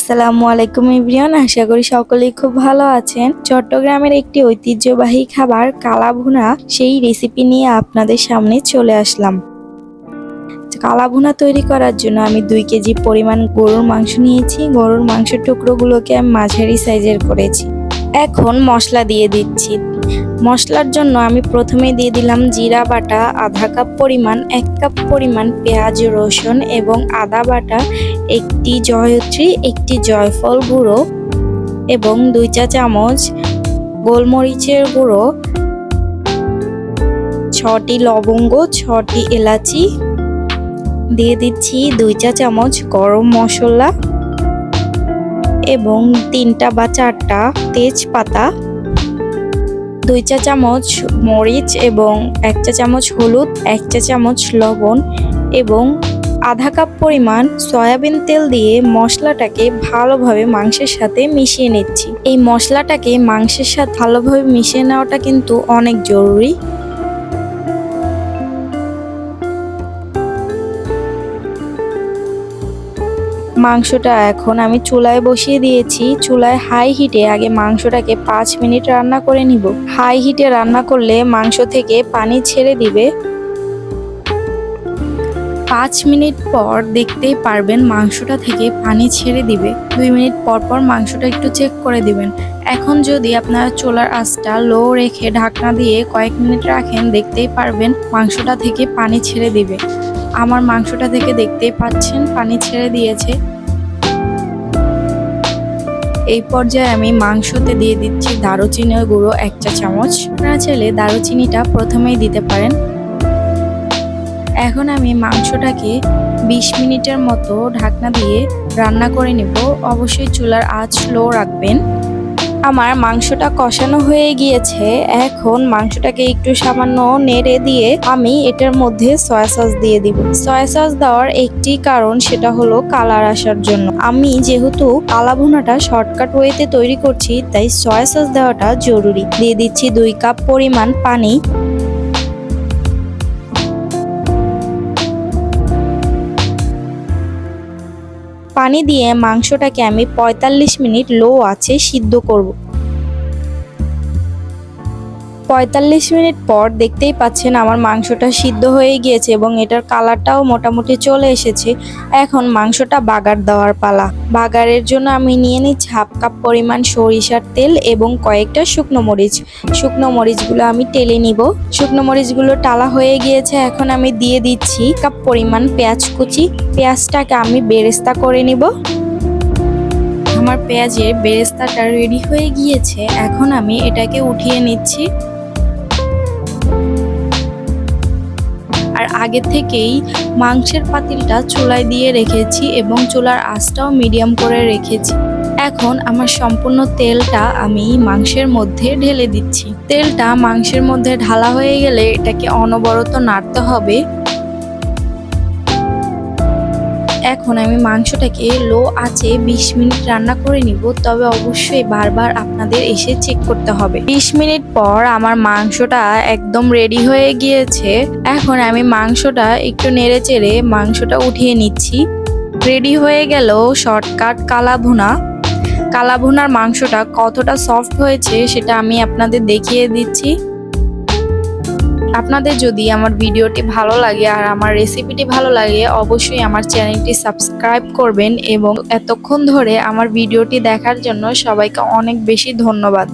আসসালামু আলাইকুম এভরিওয়ান, আশা করি সকলেই খুব ভালো আছেন। চট্টগ্রামের একটি ঐতিহ্যবাহী খাবার কালা ভুনা, সেই রেসিপি নিয়ে আপনাদের সামনে চলে আসলাম। কালা ভুনা তৈরি করার জন্য আমি 2 কেজি পরিমাণ গরুর মাংস নিয়েছি। গরুর মাংসের টুকরোগুলোকে আমি মাঝারি সাইজের করেছি। এখন মশলা দিয়ে দিচ্ছি। মশলার জন্য আমি প্রথমে দিয়ে দিলাম জিরা বাটা আধা কাপ পরিমাণ, 1 কাপ পরিমাণ পেঁয়াজ রসুন এবং আদা বাটা, একটি জয়ত্রী, একটি জয়ফল গুঁড়ো এবং 2 চা চামচ গোলমরিচের গুঁড়ো, 6টি লবঙ্গ, 6টি এলাচি, দিয়ে দিচ্ছি 2 চা চামচ গরম মশলা এবং 3টা বা 4টা তেজপাতা, 2 চা চামচ মরিচ এবং 1 চা চামচ হলুদ, 1 চা চামচ লবণ এবং আধা কাপ পরিমাণ সয়াবিন তেল দিয়ে মশলাটাকে ভালোভাবে মাংসের সাথে মিশিয়ে নিচ্ছি। এই মশলাটাকে মাংসের সাথে ভালোভাবে মিশিয়ে নেওয়াটা কিন্তু অনেক জরুরি। মাংসটা এখন আমি চুলায় বসিয়ে দিয়েছি। চুলায় হাই হিটে আগে মাংসটাকে 5 মিনিট রান্না করে নিব। হাই হিটে রান্না করলে মাংস থেকে পানি ছেড়ে দিবে। 5 মিনিট পর দেখতেই পারবেন মাংসটা থেকে পানি ছেড়ে দিবে। 2 মিনিট পর পর মাংসটা একটু চেক করে দিবেন। এখন যদি আপনারা চুলার আঁচটা লো রেখে ঢাকনা দিয়ে কয়েক মিনিট রাখেন, দেখতেই পারবেন মাংসটা থেকে পানি ছেড়ে দিবে। আমার মাংসটা থেকে দেখতেই পাচ্ছেন পানি ছেড়ে দিয়েছে। এই পর্যায়ে আমি মাংসতে দিয়ে দিচ্ছি দারুচিনির গুঁড়ো 1 চা চামচ। আপনারা চাইলে দারুচিনিটা প্রথমেই দিতে পারেন। এখন আমি মাংসটাকে 20 মিনিটের মতো ঢাকনা দিয়ে রান্না করে নেব। অবশ্যই চুলার আঁচ লো রাখবেন। আমার মাংসটা কষানো হয়ে গিয়েছে। এখন মাংসটাকে একটু সামান্য নেড়ে দিয়ে আমি এটার মধ্যে সয়া সস দিয়ে দিব। সয়া সস দেওয়ার একটি কারণ, সেটা হলো কালার আসার জন্য। আমি যেহেতু কালা ভুনাটা শর্টকাট ওয়েতে তৈরি করছি, তাই সয়া সস দেওয়াটা জরুরি। দিয়ে দিচ্ছি 2 কাপ পরিমাণ পানি। পানি দিয়ে মাংসটাকে আমি 45 মিনিট লো আঁচে সিদ্ধ করব। 45 মিনিট পর দেখতেই পাচ্ছেন আমার মাংসটা সিদ্ধ হয়ে গিয়েছে এবং এটার কালারটাও মোটামুটি চলে এসেছে। এখন মাংসটা বাগার দেওয়ার পালা। বাগারের জন্য আমি নিয়ে নিচ্ছি 1/2 কাপ পরিমাণ সরিষার তেল এবং কয়েকটা শুকনো মরিচ। শুকনো মরিচগুলো আমি টেলে নিব। শুকনো মরিচগুলো টালা হয়ে গিয়েছে। এখন আমি দিয়ে দিচ্ছি 1 কাপ পরিমাণ পেঁয়াজ কুচি। পেঁয়াজটাকে আমি বেরেস্তা করে নিব। আমার পেঁয়াজের বেরেস্তাটা রেডি হয়ে গিয়েছে। এখন আমি এটাকে উঠিয়ে নিচ্ছি। আর আগে থেকেই মাংসের পাতিলটা চুলায় দিয়ে রেখেছি এবং চুলার আঁচটাও মিডিয়াম করে রেখেছি। এখন আমার সম্পূর্ণ তেলটা আমি মাংসের মধ্যে ঢেলে দিচ্ছি। তেলটা মাংসের মধ্যে ঢালা হয়ে গেলে এটাকে অনবরত নাড়তে হবে। এখন আমি মাংসটাকে লো আঁচে 20 মিনিট রান্না করে নিব। তবে অবশ্যই বারবার আপনাদের এসে চেক করতে হবে। 20 মিনিট পর আমার মাংসটা একদম রেডি হয়ে গিয়েছে। এখন আমি মাংসটা একটু নেড়ে চেড়ে মাংসটা উঠিয়ে নিচ্ছি। রেডি হয়ে গেল শর্টকাট কালা ভুনা। কালা ভুনার মাংসটা কতটা সফট হয়েছে সেটা আমি আপনাদের দেখিয়ে দিচ্ছি। আপনাদের যদি আমার ভিডিওটি ভালো লাগে আর আমার রেসিপিটি ভালো লাগে, অবশ্যই আমার চ্যানেলটি সাবস্ক্রাইব করবেন এবং এতক্ষণ ধরে আমার ভিডিওটি দেখার জন্য সবাইকে অনেক বেশি ধন্যবাদ।